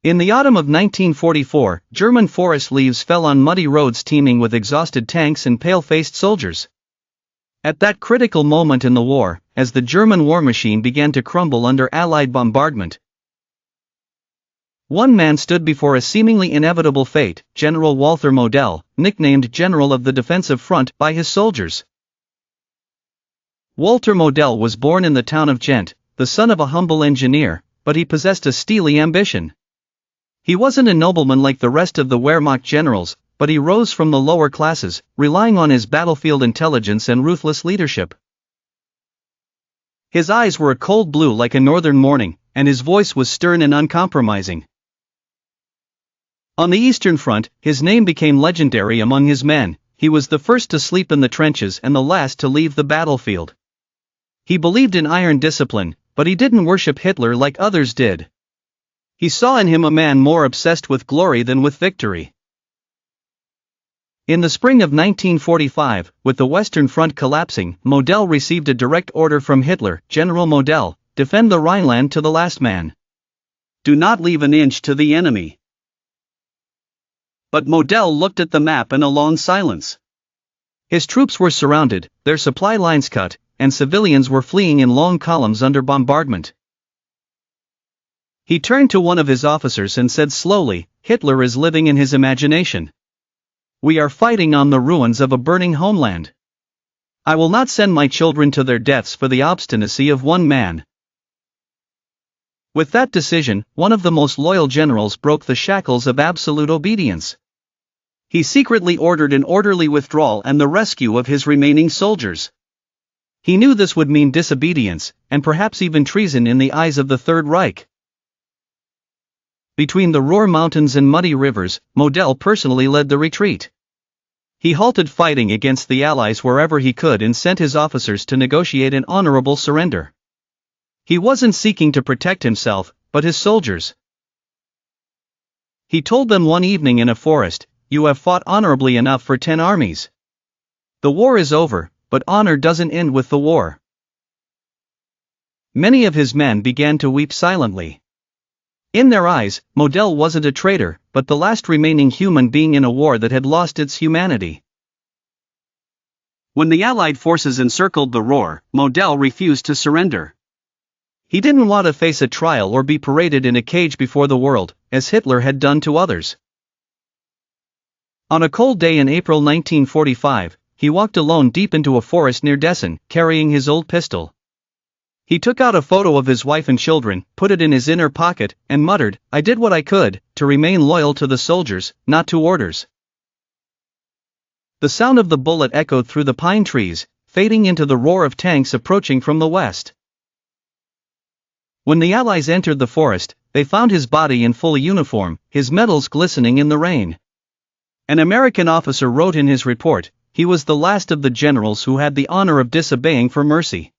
In the autumn of 1944, German forest leaves fell on muddy roads teeming with exhausted tanks and pale-faced soldiers. At that critical moment in the war, as the German war machine began to crumble under Allied bombardment, one man stood before a seemingly inevitable fate: General Walther Model, nicknamed General of the Defensive Front by his soldiers. Walter Model was born in the town of Ghent, the son of a humble engineer, but he possessed a steely ambition. He wasn't a nobleman like the rest of the Wehrmacht generals, but he rose from the lower classes, relying on his battlefield intelligence and ruthless leadership. His eyes were a cold blue like a northern morning, and his voice was stern and uncompromising. On the Eastern Front, his name became legendary among his men. He was the first to sleep in the trenches and the last to leave the battlefield. He believed in iron discipline, but he didn't worship Hitler like others did. He saw in him a man more obsessed with glory than with victory. In the spring of 1945, with the Western Front collapsing, Model received a direct order from Hitler: General Model, defend the Rhineland to the last man. Do not leave an inch to the enemy. But Model looked at the map in a long silence. His troops were surrounded, their supply lines cut, and civilians were fleeing in long columns under bombardment. He turned to one of his officers and said slowly, "Hitler is living in his imagination. We are fighting on the ruins of a burning homeland. I will not send my children to their deaths for the obstinacy of one man." With that decision, one of the most loyal generals broke the shackles of absolute obedience. He secretly ordered an orderly withdrawal and the rescue of his remaining soldiers. He knew this would mean disobedience, and perhaps even treason in the eyes of the Third Reich. Between the Ruhr Mountains and muddy rivers, Model personally led the retreat. He halted fighting against the Allies wherever he could and sent his officers to negotiate an honorable surrender. He wasn't seeking to protect himself, but his soldiers. He told them one evening in a forest, "You have fought honorably enough for 10 armies. The war is over, but honor doesn't end with the war." Many of his men began to weep silently. In their eyes, Model wasn't a traitor, but the last remaining human being in a war that had lost its humanity. When the Allied forces encircled the Ruhr, Model refused to surrender. He didn't want to face a trial or be paraded in a cage before the world, as Hitler had done to others. On a cold day in April 1945, he walked alone deep into a forest near Dessau, carrying his old pistol. He took out a photo of his wife and children, put it in his inner pocket, and muttered, "I did what I could, to remain loyal to the soldiers, not to orders." The sound of the bullet echoed through the pine trees, fading into the roar of tanks approaching from the west. When the Allies entered the forest, they found his body in full uniform, his medals glistening in the rain. An American officer wrote in his report, "He was the last of the generals who had the honor of disobeying for mercy."